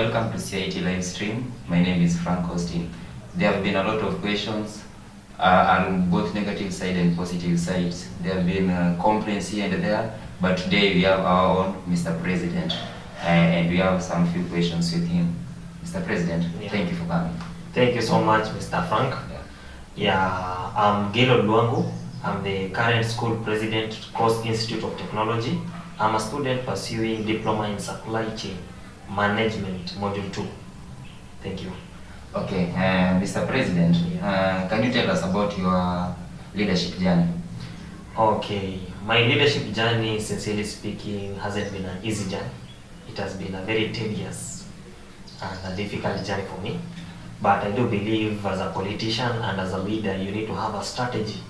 Welcome to CIT live stream. My name is Frank Austin. There have been a lot of questions on both negative side and positive sides. There have been complaints here and there, but today we have our own Mr. President, and we have some few questions with him. Mr. President, thank you for coming. Thank you so much, Mr. Frank. I'm Gaylord Luangu. I'm the current school president, Coast Institute of Technology. I'm a student pursuing diploma in supply chain management, module 2. Thank you. Okay, Mr. President, can you tell us about your leadership journey? Okay, my leadership journey, sincerely speaking, hasn't been an easy journey. It has been a very tedious and a difficult journey for me. But I do believe as a politician and as a leader, you need to have a strategy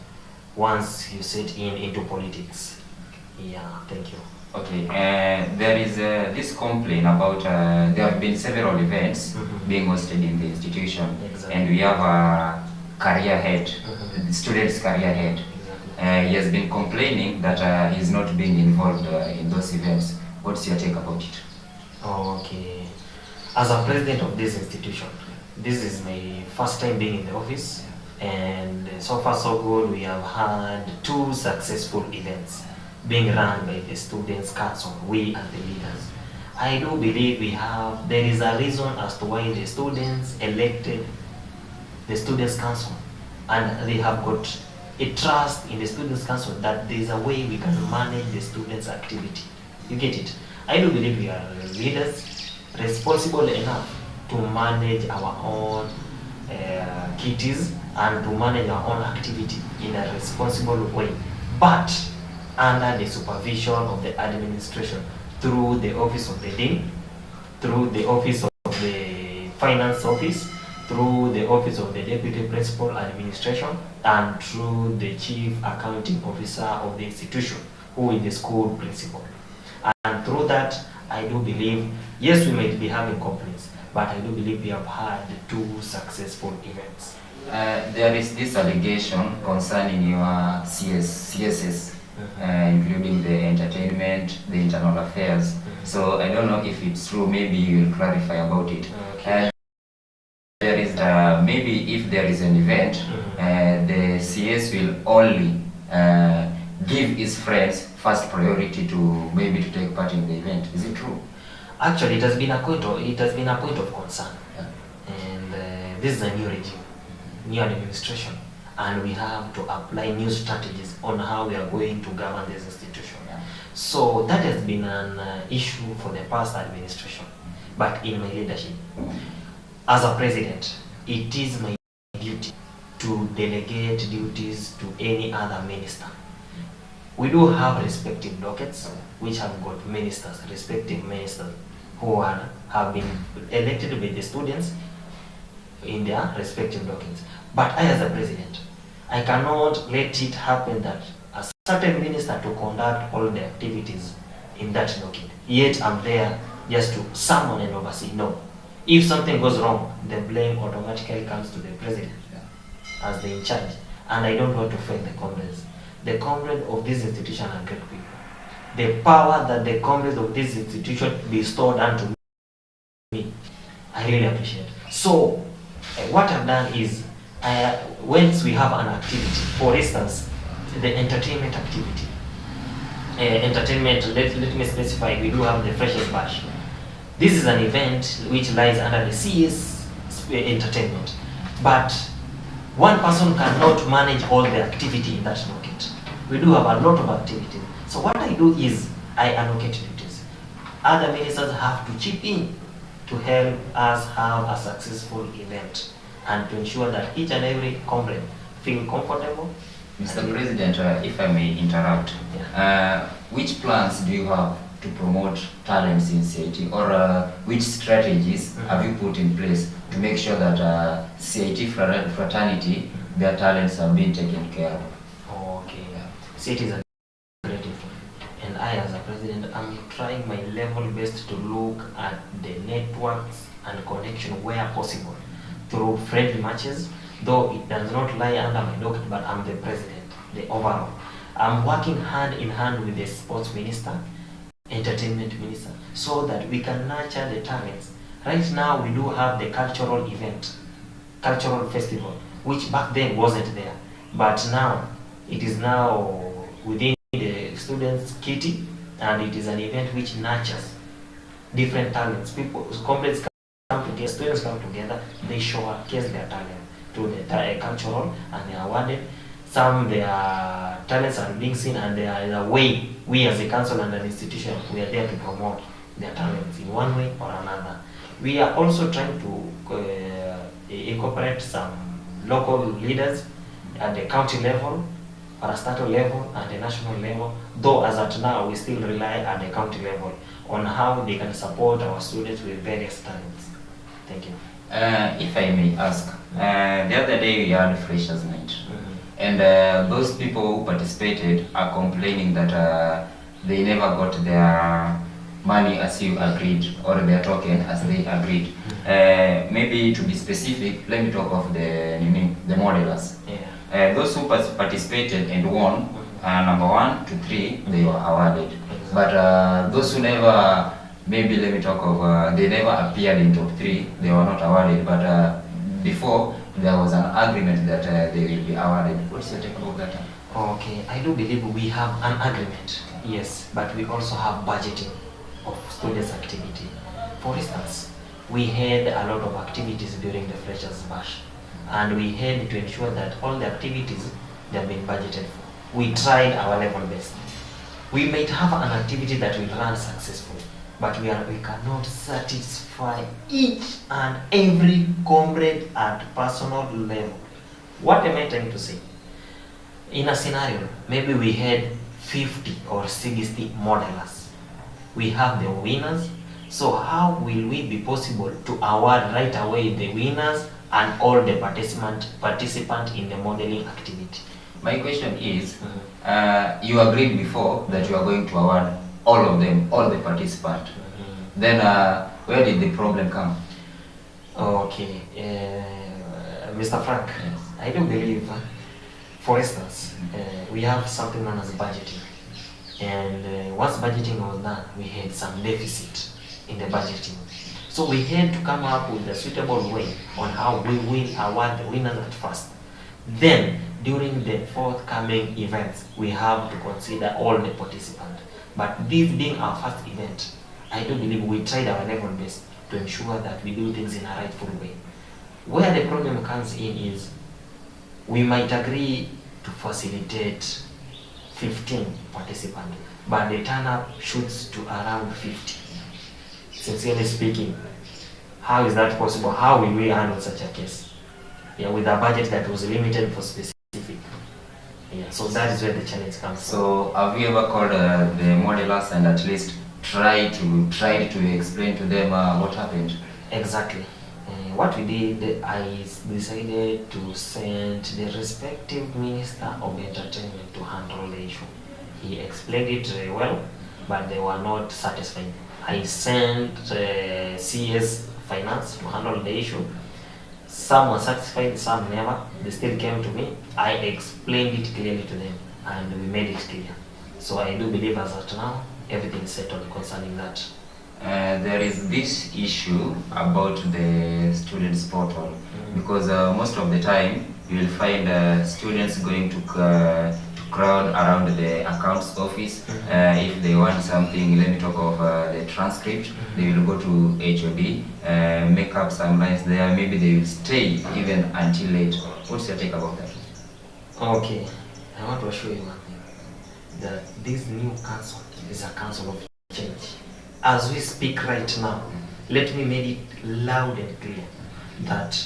once you set into politics. Thank you. Okay, there is this complaint about there have been several events being hosted in the institution, and we have a career head, the student's career head. He has been complaining that he's not being involved in those events. What's your take about it? Okay, as a president of this institution, this is my first time being in the office, and so far so good. We have had 2 successful events being run by the Students' Council, we as the leaders. I do believe there is a reason as to why the students elected the Students' Council, and they have got a trust in the Students' Council that there is a way we can manage the students' activity. You get it? I do believe we are leaders responsible enough to manage our own kitties and to manage our own activity in a responsible way, but under the supervision of the administration, through the office of the dean, through the office of the finance office, through the office of the deputy principal administration, and through the chief accounting officer of the institution, who is the school principal. And through that, I do believe, yes, we might be having complaints, but I do believe we have had 2 successful events. There is this allegation concerning your CSS, including the entertainment, the internal affairs. So I don't know if it's true. Maybe you will clarify about it. Okay. There is maybe if there is an event, the CS will only give his friends first priority to take part in the event. Is it true? Actually, it has been a point of concern, and this is a new regime, new administration, and we have to apply new strategies on how we are going to govern this institution. So that has been an issue for the past administration. But in my leadership, as a president, it is my duty to delegate duties to any other minister. We do have respective dockets which have got ministers, respective ministers, who have been elected by the students in their respective dockets. But I, as a president, I cannot let it happen that a certain minister to conduct all the activities in that docket, yet I'm there just to summon and oversee. No. If something goes wrong, the blame automatically comes to the president as the in charge. And I don't want to offend the comrades. The comrades of this institution are great people. The power that the comrades of this institution bestowed unto me, I really appreciate. So, what I've done is, once we have an activity, for instance, the entertainment activity, let me specify, we do have the Freshers Bash. This is an event which lies under the CS entertainment, but one person cannot manage all the activity in that market. We do have a lot of activities. So what I do is, I allocate duties. Other ministers have to chip in to help us have a successful event and to ensure that each and every comrade feel comfortable. Mr. President, if I may interrupt, which plans do you have to promote talents in CIT, or which strategies have you put in place to make sure that CIT fraternity, their talents are being taken care of? Okay, CIT is a great effort, and I, as a president, I'm trying my level best to look at the networks and connection where possible through friendly matches, though it does not lie under my docket, but I'm the president, the overall. I'm working hand in hand with the sports minister, entertainment minister, so that we can nurture the talents Right now we do have the cultural event, cultural festival, which back then wasn't there, but now it is now within the students' kitty, and it is an event which nurtures different talents. People, comrades come together, students come together, they showcase their talent to the cultural, and they are awarded. Some their talents are being seen, and they are in a way we as a council and an institution, we are there to promote their talents in one way or another. We are also trying to incorporate some local leaders at the county level, parastatal level, and the national level, though as at now we still rely at the county level on how they can support our students with various talents. Thank you. If I may ask, the other day we had Freshers Night, and those people who participated are complaining that they never got their money as you agreed, or their token as they agreed. Maybe to be specific, let me talk of the modelers. Yeah. Those who participated and won, number 1 to 3, they were awarded. But those who never, maybe let me talk of, they never appeared in top 3, they were not awarded. But before, there was an agreement that they will be awarded. What's your take about that? Okay, I do believe we have an agreement, yes, but we also have budgeting of students' activity. For instance, we had a lot of activities during the Freshers Bash, and we had to ensure that all the activities they have been budgeted for. We tried our level best. We might have an activity that will run successfully, but we cannot satisfy each and every comrade at personal level. What am I trying to say? In a scenario, maybe we had 50 or 60 modelers. We have the winners, so how will we be possible to award right away the winners and all the participant in the modeling activity? My question is, you agreed before that you are going to award all of them, all the participants. Then where did the problem come? Okay, Mr. Frank, Yes. I do believe, for instance, we have something known as budgeting. And once budgeting was done, we had some deficit in the budgeting. So we had to come up with a suitable way on how we will award the winners at first. Then, during the forthcoming events, we have to consider all the participants. But this being our first event, I do believe we tried our level best to ensure that we do things in a rightful way. Where the problem comes in is, we might agree to facilitate 15 participants, but the turn-up shoots to around 50. Sincerely speaking, how is that possible? How will we handle such a case? Yeah, with a budget that was limited for specific. Yeah, so that is where the challenge comes from. So have you ever called the modelers and at least tried to explain to them what happened? Exactly. What we did, I decided to send the respective Minister of Entertainment to handle the issue. He explained it very well, but they were not satisfied. I sent CS Finance to handle the issue. Some were satisfied, some never. They still came to me. I explained it clearly to them, and we made it clear. So I do believe as of now, everything is settled concerning that. There is this issue about the students portal, because most of the time you will find students going to crowd around the accounts office. If they want something, let me talk of the transcript, they will go to HOD, make up some lines there, maybe they will stay even until late. What's your take about that? Okay, I want to assure you one thing, that this new council is a council of change. As we speak right now, let me make it loud and clear that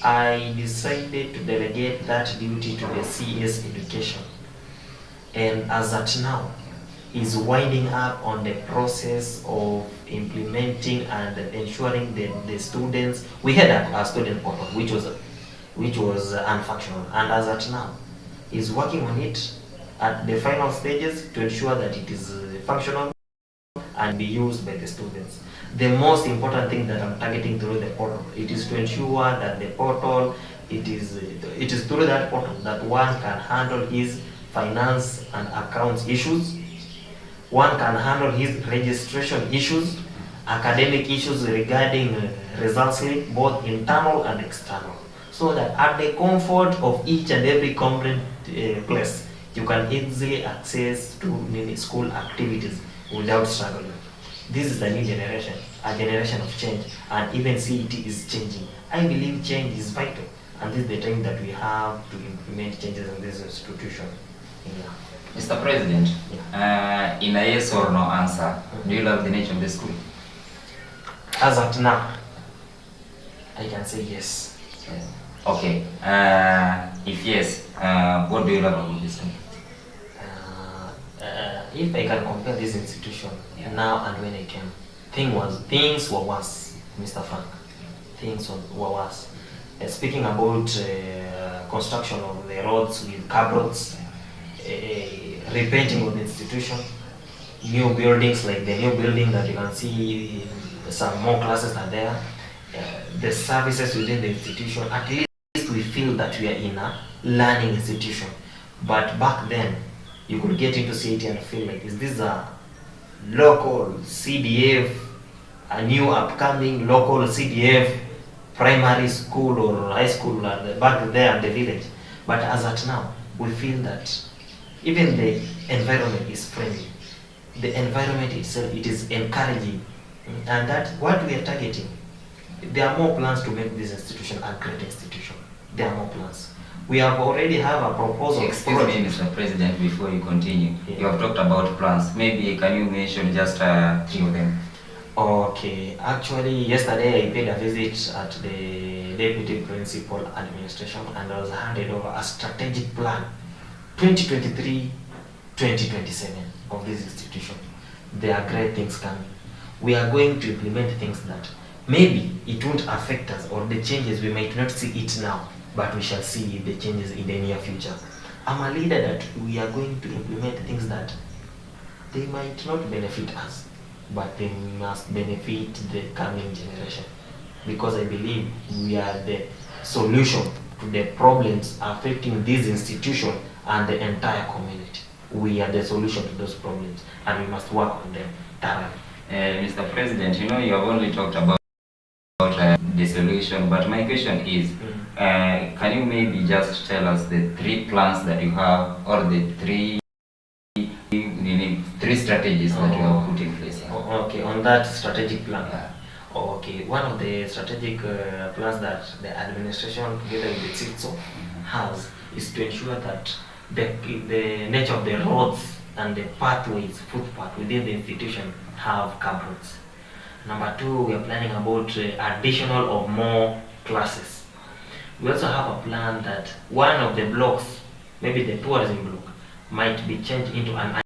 I decided to delegate that duty to the CS Education, and as at now is winding up on the process of implementing and ensuring that the students, we had a student portal which was unfunctional, and as at now is working on it at the final stages to ensure that it is functional and be used by the students. The most important thing that I'm targeting through the portal, it is to ensure that the portal, it is through that portal that one can handle his finance and accounts issues, one can handle his registration issues, academic issues regarding results slip, both internal and external, so that at the comfort of each and every component place, you can easily access to many school activities without struggling. This is the new generation, a generation of change, and even CET is changing. I believe change is vital, and this is the time that we have to implement changes in this institution. Yeah. Mr. President, in a yes or no answer, do you love the nature of the school? As of now, I can say yes. Yes. Okay. If yes, what do you love about this school? If I can compare this institution now and when I came, things were worse, Mr. Frank. Things were worse. Speaking about construction of the roads with curb roads, repainting of the institution, new buildings like the new building that you can see, some more classes are there. The services within the institution, at least we feel that we are in a learning institution. But back then, you could get into CET and feel like, is this a local CDF, a new upcoming local CDF primary school or high school back there at the village? But as at now, we feel that even the environment is friendly. The environment itself, it is encouraging. And that what we are targeting, there are more plans to make this institution a great institution. There are more plans. We have already have a proposal. Excuse me, Mr. President, before you continue. Yeah. You have talked about plans. Maybe can you mention just 3 of them? Okay, actually yesterday I paid a visit at the Deputy Principal Administration and I was handed over a strategic plan 2023-2027 of this institution. There are great things coming. We are going to implement things that maybe it won't affect us, or the changes we might not see it now, but we shall see the changes in the near future. I'm a leader that we are going to implement things that they might not benefit us, but they must benefit the coming generation. Because I believe we are the solution to the problems affecting this institution and the entire community. We are the solution to those problems and we must work on them thoroughly. Mr. President, you know you have only talked about the solution, but my question is, can you maybe just tell us the 3 plans that you have, or the 3 strategies that you have put in place? Okay, on that strategic plan. Okay, one of the strategic plans that the administration together with the CITSO has is to ensure that the nature of the roads and the pathways, footpath within the institution have curb roads. Number 2, we are planning about additional of more classes. We also have a plan that one of the blocks, maybe the tourism block, might be changed into an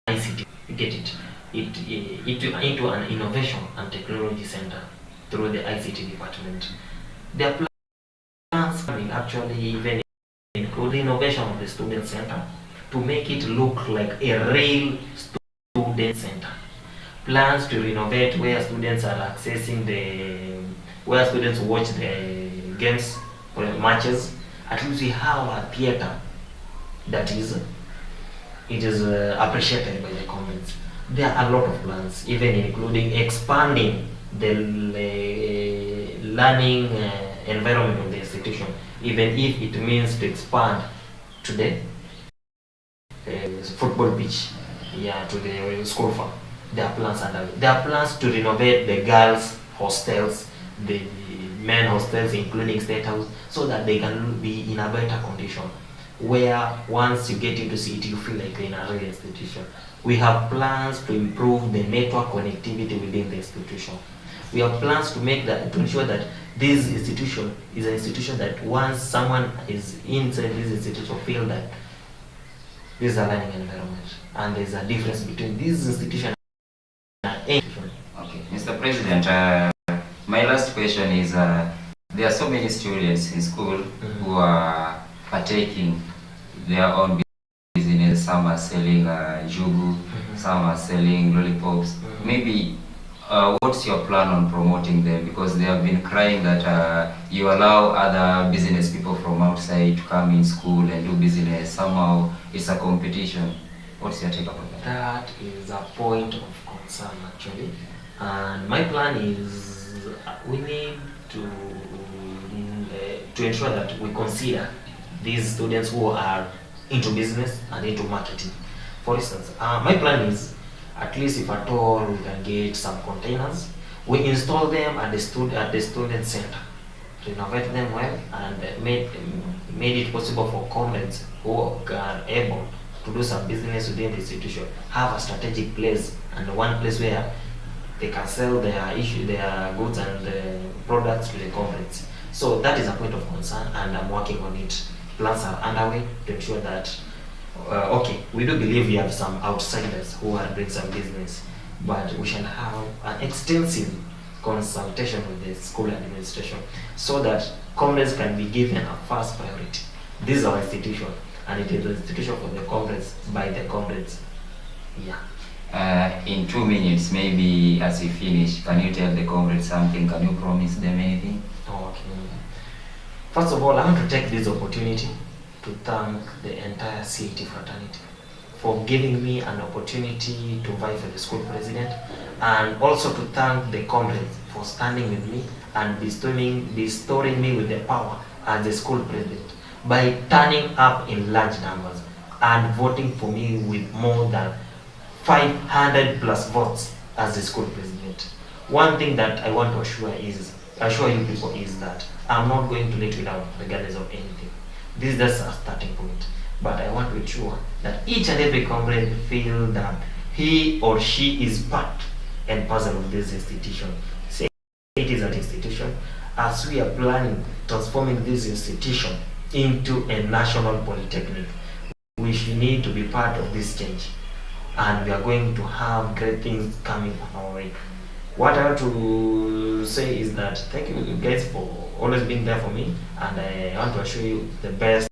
ICT. You get it? Into an innovation and technology center through the ICT department. There are plans coming actually even include the innovation of the student center to make it look like a real student center. Plans to renovate where students are accessing where students watch the games or matches. At least we have a theater that is appreciated by the comments. There are a lot of plans, even including expanding the learning environment of the institution, even if it means to expand to the football pitch, to the school farm. There are plans underway. There are plans to renovate the girls' hostels, the men hostels, including State House, so that they can be in a better condition, where once you get into CET, you feel like you're in a real institution. We have plans to improve the network connectivity within the institution. We have plans to ensure that this institution is an institution that once someone is inside this institution, feel that this is a learning environment, and there's a difference between this institution and any institution. Okay, Mr. President, my last question is, there are so many students in school who are partaking their own business. Some are selling jugu, some are selling lollipops. Maybe what's your plan on promoting them? Because they have been crying that you allow other business people from outside to come in school and do business. Somehow it's a competition. What's your take about that? That is a point of concern actually. And my plan is we need to ensure that we consider these students who are into business and into marketing. For instance, my plan is, at least if at all we can get some containers, we install them at the student center, renovate them well, and made it possible for comrades who are able to do some business within the institution have a strategic place, and one place where they can sell their goods and products to the comrades. So that is a point of concern, and I'm working on it. Plans are underway to ensure that, okay, we do believe we have some outsiders who are doing some business, but we shall have an extensive consultation with the school administration so that comrades can be given a first priority. This is our institution, and it is an institution for the comrades, by the comrades. Yeah. In 2 minutes, maybe as we finish, can you tell the comrades something? Can you promise them anything? Okay. First of all, I want to take this opportunity to thank the entire CAT fraternity for giving me an opportunity to vie for the school president, and also to thank the comrades for standing with me and bestowing me with the power as the school president by turning up in large numbers and voting for me with more than 500 plus votes as the school president. One thing that I want to assure you people is that I'm not going to let you down regardless of anything. This is just a starting point. But I want to ensure that each and every comrade feel that he or she is part and parcel of this institution. Say it is an institution, as we are planning transforming this institution into a national polytechnic. We should need to be part of this change, and we are going to have great things coming our way. What I want to say is that thank you guys for always being there for me, and I want to assure you the best